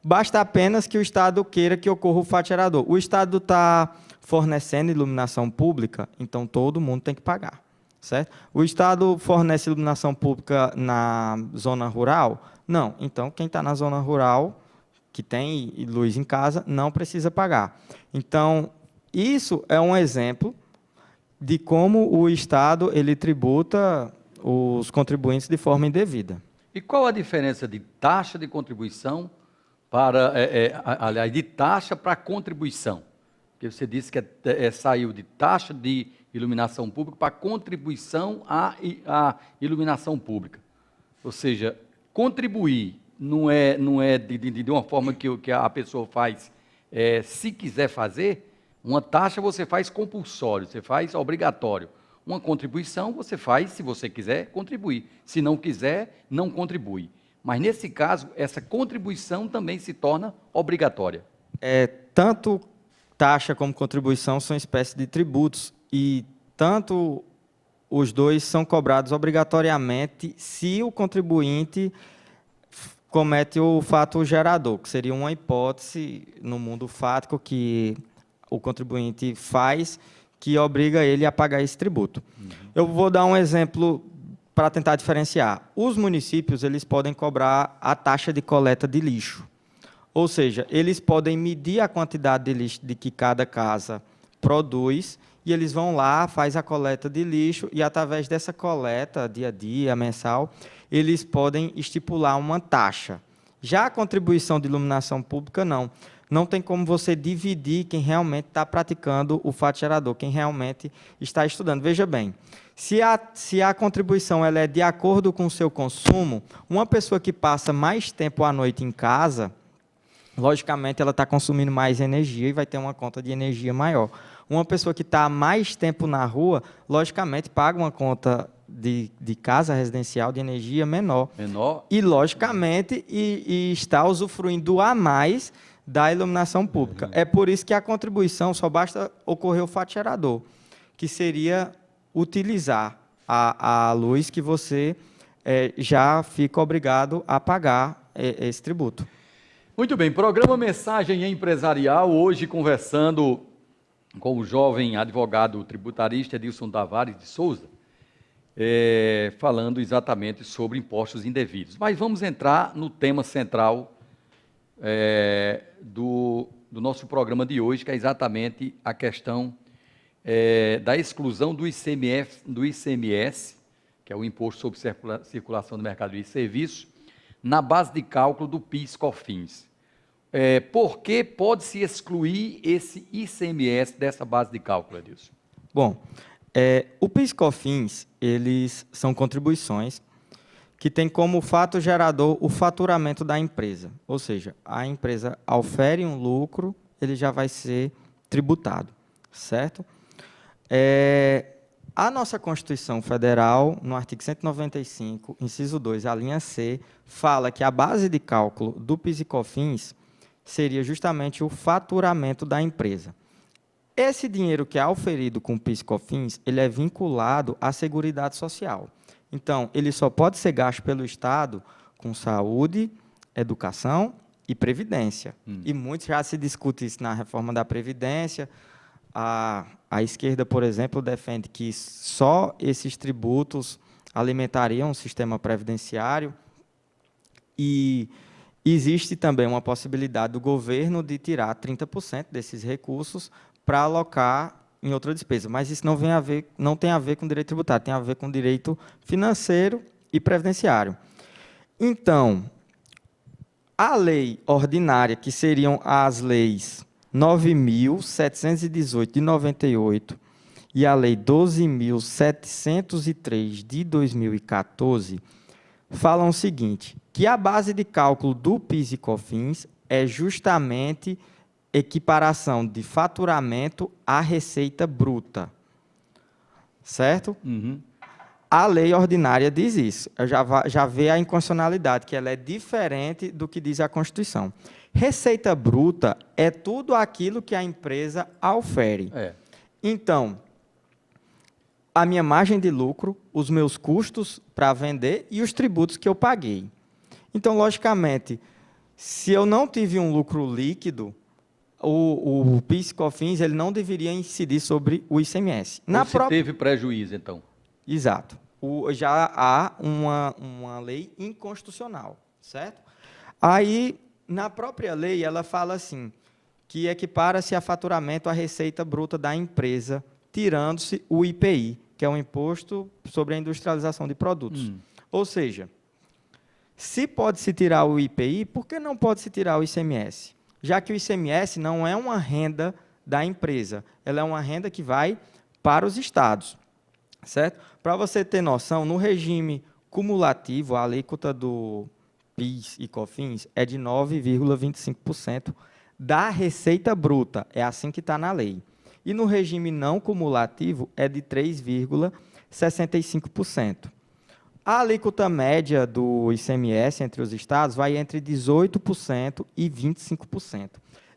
Basta apenas que o Estado queira que ocorra o fatiador. O Estado está fornecendo iluminação pública, então todo mundo tem que pagar, certo? O Estado fornece iluminação pública na zona rural? Não. Então, quem está na zona rural, que tem luz em casa, não precisa pagar. Então, isso é um exemplo de como o Estado ele tributa os contribuintes de forma indevida. E qual a diferença de taxa de contribuição aliás, de taxa para contribuição? Porque você disse que saiu de taxa de iluminação pública para contribuição à iluminação pública. Ou seja, contribuir não é de uma forma que a pessoa faz se quiser fazer. Uma taxa você faz compulsório, você faz obrigatório. Uma contribuição você faz se você quiser contribuir. Se não quiser, não contribui. Mas nesse caso, essa contribuição também se torna obrigatória. Tanto taxa como contribuição são espécies de tributos e tanto os dois são cobrados obrigatoriamente se o contribuinte comete o fato gerador, que seria uma hipótese no mundo fático que o contribuinte faz que obriga ele a pagar esse tributo. Eu vou dar um exemplo para tentar diferenciar. Os municípios eles podem cobrar a taxa de coleta de lixo. Ou seja, eles podem medir a quantidade de lixo de que cada casa produz e eles vão lá, faz a coleta de lixo e, através dessa coleta, dia a dia, mensal, eles podem estipular uma taxa. Já a contribuição de iluminação pública, não. Não tem como você dividir quem realmente está praticando o fato gerador, quem realmente está estudando. Veja bem, se a contribuição ela é de acordo com o seu consumo, uma pessoa que passa mais tempo à noite em casa, logicamente ela está consumindo mais energia e vai ter uma conta de energia maior. Uma pessoa que está mais tempo na rua, logicamente paga uma conta de casa residencial de energia menor. E, logicamente, está usufruindo a mais da iluminação pública. É por isso que a contribuição só basta ocorrer o fato gerador, que seria utilizar a luz que você já fica obrigado a pagar esse tributo. Muito bem, programa Mensagem Empresarial, hoje conversando com o jovem advogado tributarista Edilson Tavares de Souza, falando exatamente sobre impostos indevidos. Mas vamos entrar no tema central do nosso programa de hoje, que é exatamente a questão da exclusão do ICMS, que é o Imposto sobre Circulação do Mercado e Serviços, na base de cálculo do PIS/COFINS. Por que pode-se excluir esse ICMS dessa base de cálculo, Edilson? Bom, o PIS/COFINS, eles são contribuições que têm como fato gerador o faturamento da empresa. Ou seja, a empresa ofere um lucro, ele já vai ser tributado, certo? A nossa Constituição Federal, no artigo 195, inciso 2, a linha C, fala que a base de cálculo do PIS e COFINS seria justamente o faturamento da empresa. Esse dinheiro que é auferido com o PIS e COFINS, ele é vinculado à Seguridade Social. Então, ele só pode ser gasto pelo Estado com saúde, educação e previdência. E muito já se discute isso na reforma da Previdência. A esquerda, por exemplo, defende que só esses tributos alimentariam o sistema previdenciário e existe também uma possibilidade do governo de tirar 30% desses recursos para alocar em outra despesa. Mas isso não tem a ver com direito tributário, tem a ver com direito financeiro e previdenciário. Então, a lei ordinária, que seriam as leis 9.718 de 98 e a Lei 12.703 de 2014, falam o seguinte, que a base de cálculo do PIS e COFINS é justamente equiparação de faturamento à receita bruta, certo? A lei ordinária diz isso, já vê a inconstitucionalidade, que ela é diferente do que diz a Constituição. Receita bruta é tudo aquilo que a empresa aufere. Então, a minha margem de lucro, os meus custos para vender e os tributos que eu paguei. Então, logicamente, se eu não tive um lucro líquido, o PIS/COFINS ele não deveria incidir sobre o ICMS. Você teve prejuízo, então. Exato. Já há uma lei inconstitucional, certo? Aí, na própria lei, ela fala assim, que equipara-se a faturamento à receita bruta da empresa tirando-se o IPI, que é o Imposto sobre a Industrialização de Produtos. Ou seja, se pode-se tirar o IPI, por que não pode-se tirar o ICMS? Já que o ICMS não é uma renda da empresa, ela é uma renda que vai para os estados, certo? Para você ter noção, no regime cumulativo, a alíquota do PIS e COFINS é de 9,25% da receita bruta, é assim que está na lei. E no regime não cumulativo é de 3,65%. A alíquota média do ICMS entre os estados vai entre 18% e 25%.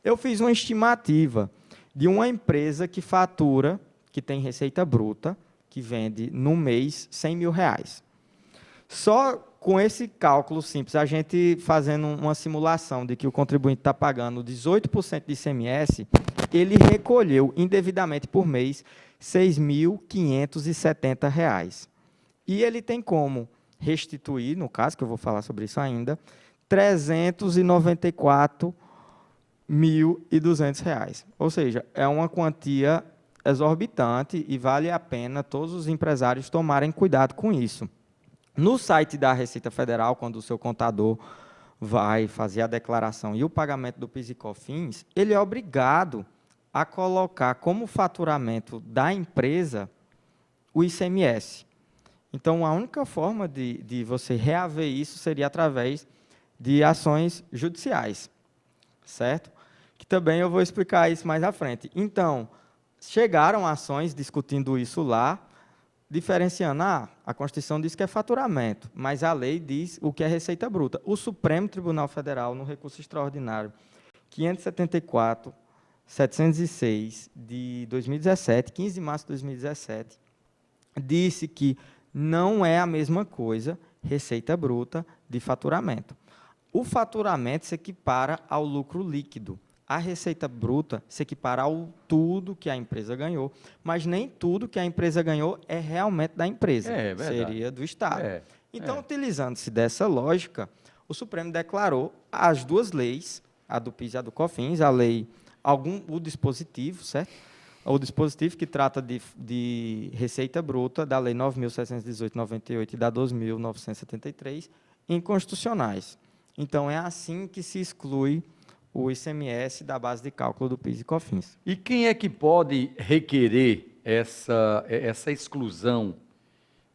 Eu fiz uma estimativa de uma empresa que fatura, que tem receita bruta, que vende no mês R$100.000. Só com esse cálculo simples, a gente fazendo uma simulação de que o contribuinte está pagando 18% de ICMS, ele recolheu indevidamente por mês R$6.570. E ele tem como restituir, no caso, que eu vou falar sobre isso ainda, R$394.200. Ou seja, é uma quantia exorbitante e vale a pena todos os empresários tomarem cuidado com isso. No site da Receita Federal, quando o seu contador vai fazer a declaração e o pagamento do PIS e COFINS, ele é obrigado a colocar como faturamento da empresa o ICMS. Então, a única forma de você reaver isso seria através de ações judiciais, certo? Que também eu vou explicar isso mais à frente. Então, chegaram ações discutindo isso lá, diferenciando, a Constituição diz que é faturamento, mas a lei diz o que é receita bruta. O Supremo Tribunal Federal, no recurso extraordinário 574/706, de 2017, 15 de março de 2017, disse que não é a mesma coisa receita bruta de faturamento. O faturamento se equipara ao lucro líquido. A receita bruta se equipara ao tudo que a empresa ganhou, mas nem tudo que a empresa ganhou é realmente da empresa, seria do Estado. Então, utilizando-se dessa lógica, o Supremo declarou as duas leis, a do PIS e a do COFINS, a lei, o dispositivo, certo? O dispositivo que trata de receita bruta da Lei 9.718/98 e da 12.973, inconstitucionais. Então, é assim que se exclui o ICMS da base de cálculo do PIS e COFINS. E quem é que pode requerer essa exclusão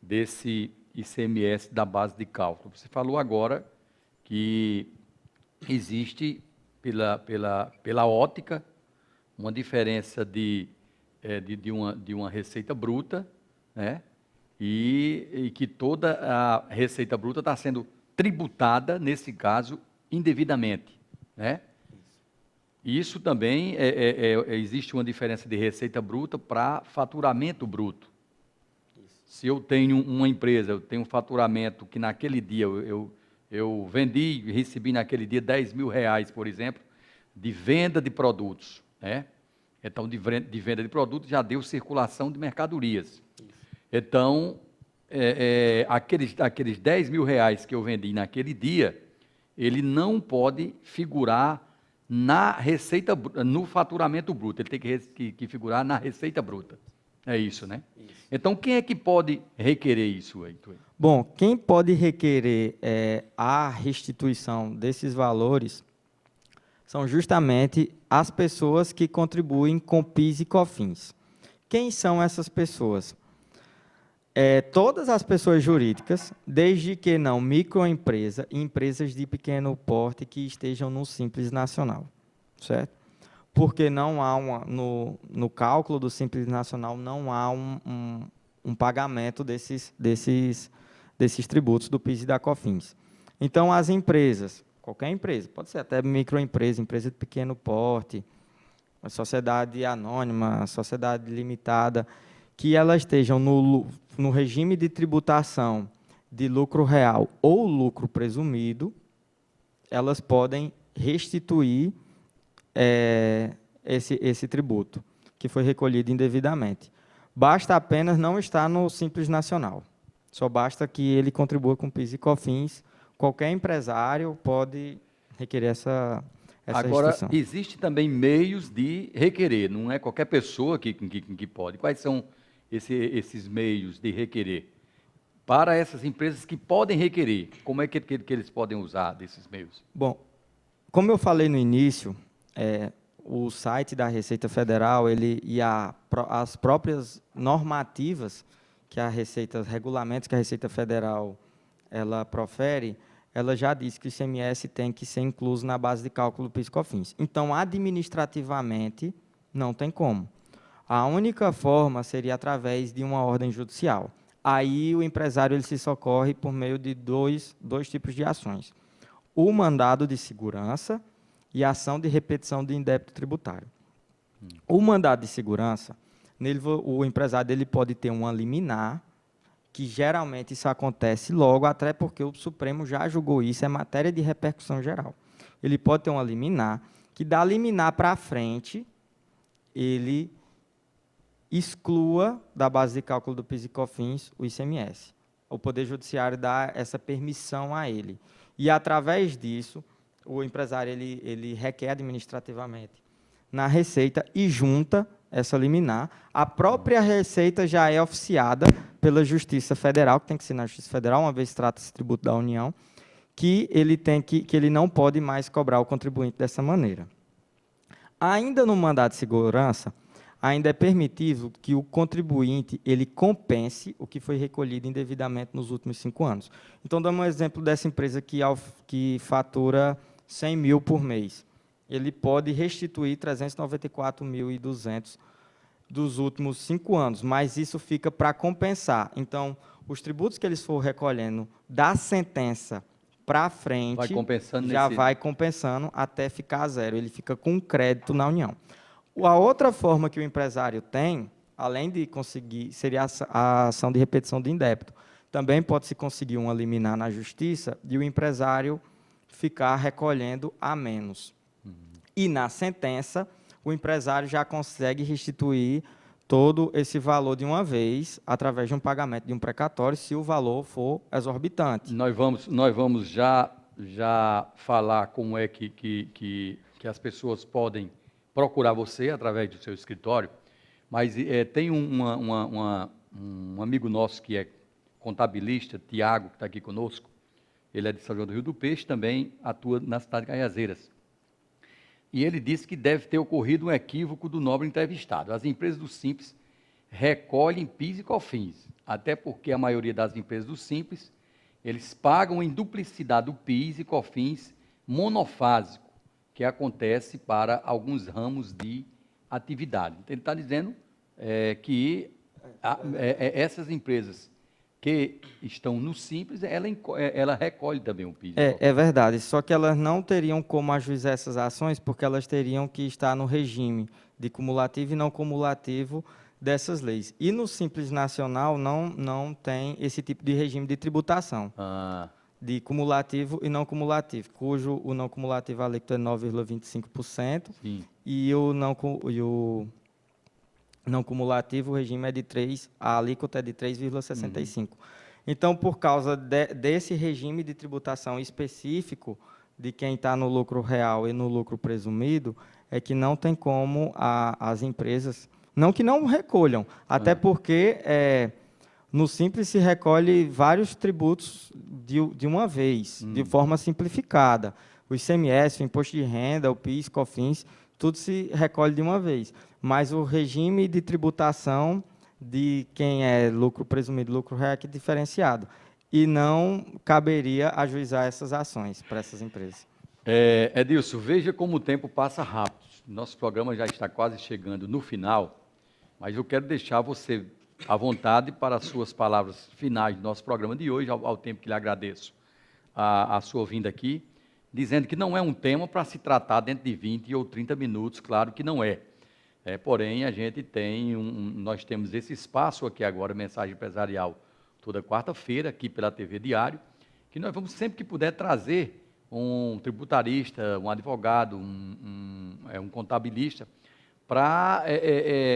desse ICMS da base de cálculo? Você falou agora que existe, pela ótica, uma diferença de uma receita bruta, né? E que toda a receita bruta está sendo tributada, nesse caso, indevidamente, né? Isso também existe uma diferença de receita bruta para faturamento bruto. Se eu tenho uma empresa, eu tenho um faturamento que naquele dia eu vendi e recebi naquele dia R$10.000, por exemplo, de venda de produtos, né? Então, de venda de produtos já deu circulação de mercadorias. Então, aqueles R$10.000 que eu vendi naquele dia, ele não pode figurar na receita, no faturamento bruto, ele tem que figurar na receita bruta. É isso, né? Isso. Então, quem é que pode requerer isso, Heitor? Bom, quem pode requerer a restituição desses valores são justamente as pessoas que contribuem com PIS e COFINS. Quem são essas pessoas? Todas as pessoas jurídicas, desde que não microempresa e empresas de pequeno porte que estejam no Simples Nacional, certo? Porque não há no cálculo do Simples Nacional não há um pagamento desses tributos do PIS e da COFINS. Então, as empresas, qualquer empresa, pode ser até microempresa, empresa de pequeno porte, uma sociedade anônima, sociedade limitada, que elas estejam no regime de tributação de lucro real ou lucro presumido, elas podem restituir esse tributo, que foi recolhido indevidamente. Basta apenas não estar no Simples Nacional. Só basta que ele contribua com PIS e COFINS. Qualquer empresário pode requerer essa Agora, restrição. existe também meios de requerer, não é qualquer pessoa que pode. Quais são esses meios de requerer? Para essas empresas que podem requerer, como é que eles podem usar desses meios? Bom, como eu falei no início, o site da Receita Federal as próprias normativas que a Receita, regulamentos que a Receita Federal ela profere, ela já diz que o ICMS tem que ser incluso na base de cálculo do PIS/COFINS. Então, administrativamente, não tem como. A única forma seria através de uma ordem judicial. Aí o empresário ele se socorre por meio de dois tipos de ações. O mandado de segurança e a ação de repetição de indébito tributário. O mandado de segurança, o empresário ele pode ter uma liminar, que geralmente isso acontece logo, até porque o Supremo já julgou isso, é matéria de repercussão geral. Ele pode ter uma liminar, que da liminar para frente, ele exclua da base de cálculo do PIS e COFINS o ICMS. O Poder Judiciário dá essa permissão a ele. E, através disso, o empresário ele requer administrativamente na Receita e junta essa liminar. A própria Receita já é oficiada pela Justiça Federal, que tem que ser na Justiça Federal, uma vez trata-se tributo da União, que ele não pode mais cobrar o contribuinte dessa maneira. Ainda no mandado de segurança, ainda é permitido que o contribuinte ele compense o que foi recolhido indevidamente nos últimos 5 anos. Então, damos um exemplo dessa empresa que fatura 100 mil por mês. Ele pode restituir 394.200 dos últimos 5 anos, mas isso fica para compensar. Então, os tributos que eles for recolhendo da sentença para frente, vai compensando até ficar zero. Ele fica com crédito na União. A outra forma que o empresário tem, além de conseguir, seria a ação de repetição de indébito. Também pode-se conseguir uma liminar na Justiça e o empresário ficar recolhendo a menos. E na sentença, o empresário já consegue restituir todo esse valor de uma vez, através de um pagamento de um precatório, se o valor for exorbitante. Nós vamos já falar como é que as pessoas podem procurar você através do seu escritório, mas tem um amigo nosso que é contabilista, Tiago, que está aqui conosco. Ele é de São João do Rio do Peixe, também atua na cidade de Caiazeiras. E ele disse que deve ter ocorrido um equívoco do nobre entrevistado. As empresas do Simples recolhem PIS e COFINS, até porque a maioria das empresas do Simples, eles pagam em duplicidade o PIS e COFINS monofásico, que acontece para alguns ramos de atividade. Então, ele está dizendo que essas empresas que estão no Simples, ela recolhe também o PIS. É verdade, só que elas não teriam como ajuizar essas ações, porque elas teriam que estar no regime de cumulativo e não cumulativo dessas leis. E no Simples Nacional não tem esse tipo de regime de tributação, de cumulativo e não cumulativo, cujo o não cumulativo alíquota é 9,25%, e o não cumulativo, o regime é de 3%, a alíquota é de 3,65%. Então, por causa desse regime de tributação específico de quem está no lucro real e no lucro presumido, é que não tem como as empresas, não que não recolham, até porque no Simples se recolhe vários tributos de uma vez, de forma simplificada. O ICMS, o Imposto de Renda, o PIS, COFINS, tudo se recolhe de uma vez. Mas o regime de tributação de quem é lucro presumido, lucro real, é diferenciado. E não caberia ajuizar essas ações para essas empresas. Edilson, veja como o tempo passa rápido. Nosso programa já está quase chegando no final, mas eu quero deixar você à vontade para as suas palavras finais do nosso programa de hoje, ao tempo que lhe agradeço a sua vinda aqui, dizendo que não é um tema para se tratar dentro de 20 ou 30 minutos, claro que não é. Porém, a gente nós temos esse espaço aqui agora, Mensagem Empresarial, toda quarta-feira, aqui pela TV Diário, que nós vamos sempre que puder trazer um tributarista, um advogado, um contabilista, para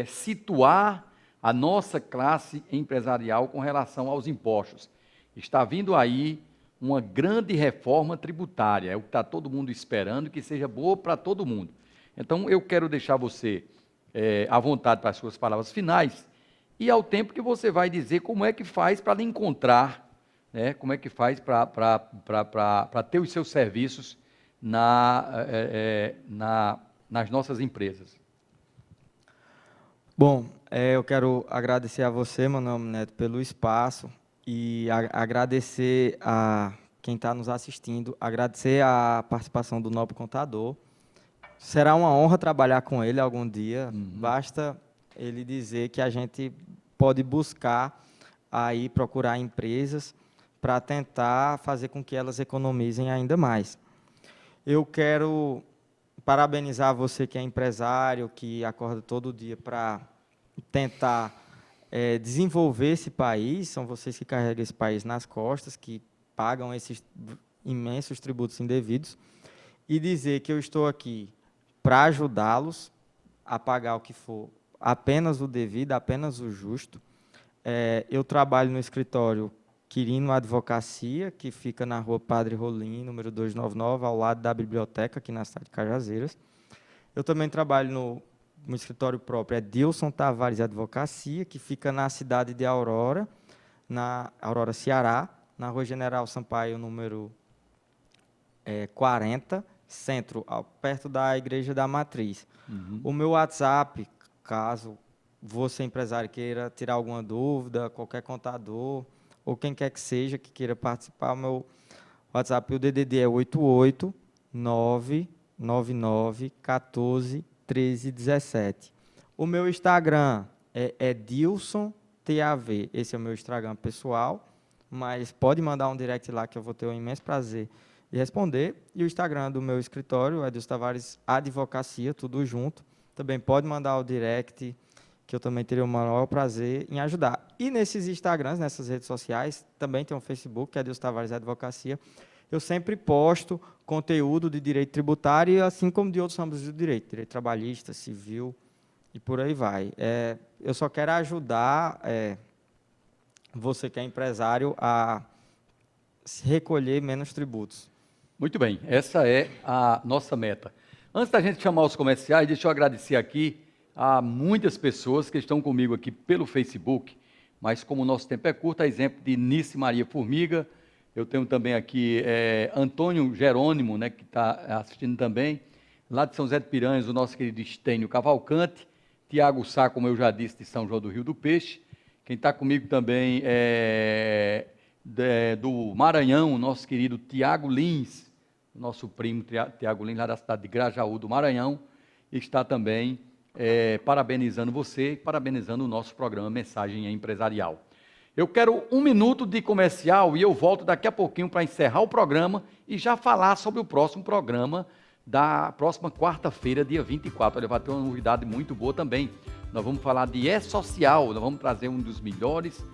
situar a nossa classe empresarial com relação aos impostos. Está vindo aí uma grande reforma tributária. É o que está todo mundo esperando, que seja boa para todo mundo. Então, eu quero deixar você à vontade para as suas palavras finais e ao tempo que você vai dizer como é que faz para encontrar, né, como é que faz para ter os seus serviços nas nossas empresas. Bom, eu quero agradecer a você, Manuel Neto, pelo espaço e agradecer a quem está nos assistindo, agradecer a participação do nobre contador. Será uma honra trabalhar com ele algum dia. Basta ele dizer que a gente pode buscar aí procurar empresas para tentar fazer com que elas economizem ainda mais. Eu quero parabenizar você que é empresário, que acorda todo dia para tentar desenvolver esse país. São vocês que carregam esse país nas costas, que pagam esses imensos tributos indevidos. E dizer que eu estou aqui para ajudá-los a pagar o que for apenas o devido, apenas o justo. Eu trabalho no escritório Quirino Advocacia, que fica na rua Padre Rolim, número 299, ao lado da biblioteca, aqui na cidade de Cajazeiras. Eu também trabalho no escritório próprio, Dilson Tavares Advocacia, que fica na cidade de Aurora, na Aurora, Ceará, na rua General Sampaio, número 40, centro, perto da Igreja da Matriz. O meu WhatsApp, caso você, empresário, queira tirar alguma dúvida, qualquer contador, ou quem quer que seja que queira participar, o meu WhatsApp, o DDD é 88999141317. O meu Instagram é Dilson TAV. Esse é o meu Instagram pessoal, mas pode mandar um direct lá que eu vou ter um imenso prazer de responder. E o Instagram do meu escritório é Dilson Tavares Advocacia, tudo junto. Também pode mandar o direct, que eu também teria o maior prazer em ajudar. E nesses Instagrams, nessas redes sociais, também tem um Facebook, que é Dilson Tavares Advocacia. Eu sempre posto conteúdo de direito tributário, assim como de outros ramos do direito trabalhista, civil e por aí vai. Eu só quero ajudar você que é empresário a recolher menos tributos. Muito bem, essa é a nossa meta. Antes da gente chamar os comerciais, deixa eu agradecer aqui a muitas pessoas que estão comigo aqui pelo Facebook, mas como o nosso tempo é curto, a exemplo de Nice Maria Formiga, eu tenho também aqui Antônio Jerônimo, né, que está assistindo também, lá de São José de Piranhas, o nosso querido Estênio Cavalcante, Tiago Sá, como eu já disse, de São João do Rio do Peixe, quem está comigo também do Maranhão, o nosso querido Tiago Lins, nosso primo Tiago Lins, lá da cidade de Grajaú, do Maranhão, está também parabenizando você e parabenizando o nosso programa Mensagem Empresarial. Eu quero 1 minuto de comercial e eu volto daqui a pouquinho para encerrar o programa e já falar sobre o próximo programa da próxima quarta-feira, dia 24. Olha, vai ter uma novidade muito boa também. Nós vamos falar de E-Social, nós vamos trazer um dos melhores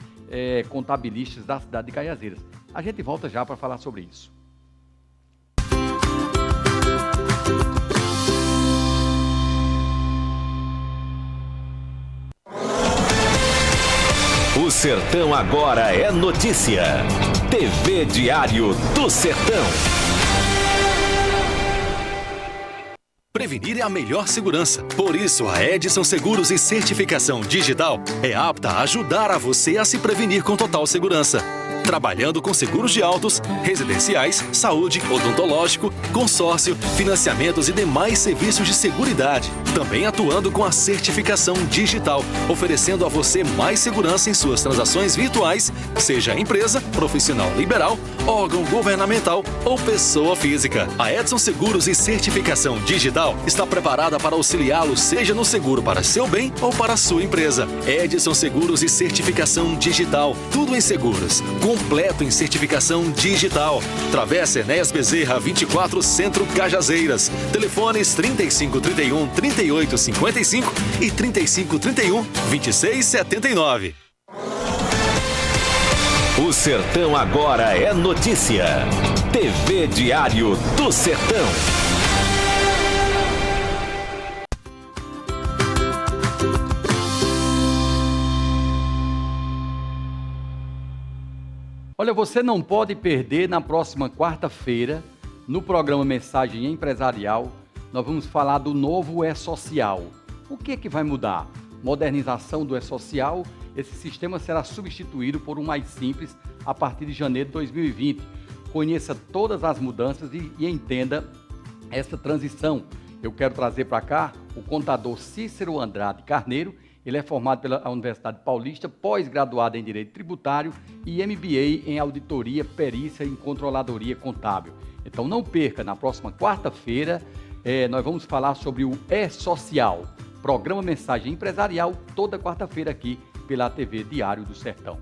contabilistas da cidade de Cajazeiras. A gente volta já para falar sobre isso. O Sertão agora é notícia. TV Diário do Sertão. Prevenir é a melhor segurança. Por isso, a Edson Seguros e Certificação Digital é apta a ajudar a você a se prevenir com total segurança. Trabalhando com seguros de autos, residenciais, saúde, odontológico, consórcio, financiamentos e demais serviços de seguridade. Também atuando com a certificação digital, oferecendo a você mais segurança em suas transações virtuais, seja empresa, profissional liberal, órgão governamental ou pessoa física. A Edson Seguros e Certificação Digital está preparada para auxiliá-lo, seja no seguro para seu bem ou para sua empresa. Edson Seguros e Certificação Digital, tudo em seguros. Completo em certificação digital. Travessa Enéas Bezerra, 24, Centro, Cajazeiras. Telefones 3531 3855 e 3531 2679. O Sertão agora é notícia. TV Diário do Sertão. Olha, você não pode perder na próxima quarta-feira, no programa Mensagem Empresarial, nós vamos falar do novo E-Social. O que é que vai mudar? Modernização do E-Social. Esse sistema será substituído por um mais simples a partir de janeiro de 2020. Conheça todas as mudanças e entenda essa transição. Eu quero trazer para cá o contador Cícero Andrade Carneiro. Ele é formado pela Universidade Paulista, pós-graduado em Direito Tributário e MBA em Auditoria, Perícia e Controladoria Contábil. Então não perca, na próxima quarta-feira, nós vamos falar sobre o E-Social, programa Mensagem Empresarial, toda quarta-feira aqui pela TV Diário do Sertão.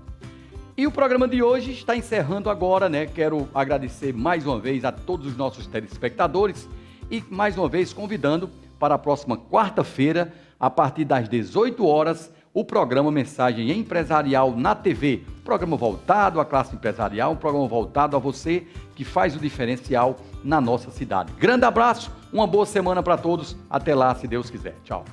E o programa de hoje está encerrando agora, né? Quero agradecer mais uma vez a todos os nossos telespectadores e mais uma vez convidando para a próxima quarta-feira, a partir das 18 horas, o programa Mensagem Empresarial na TV. Um programa voltado à classe empresarial, um programa voltado a você que faz o diferencial na nossa cidade. Grande abraço, uma boa semana para todos. Até lá, se Deus quiser. Tchau.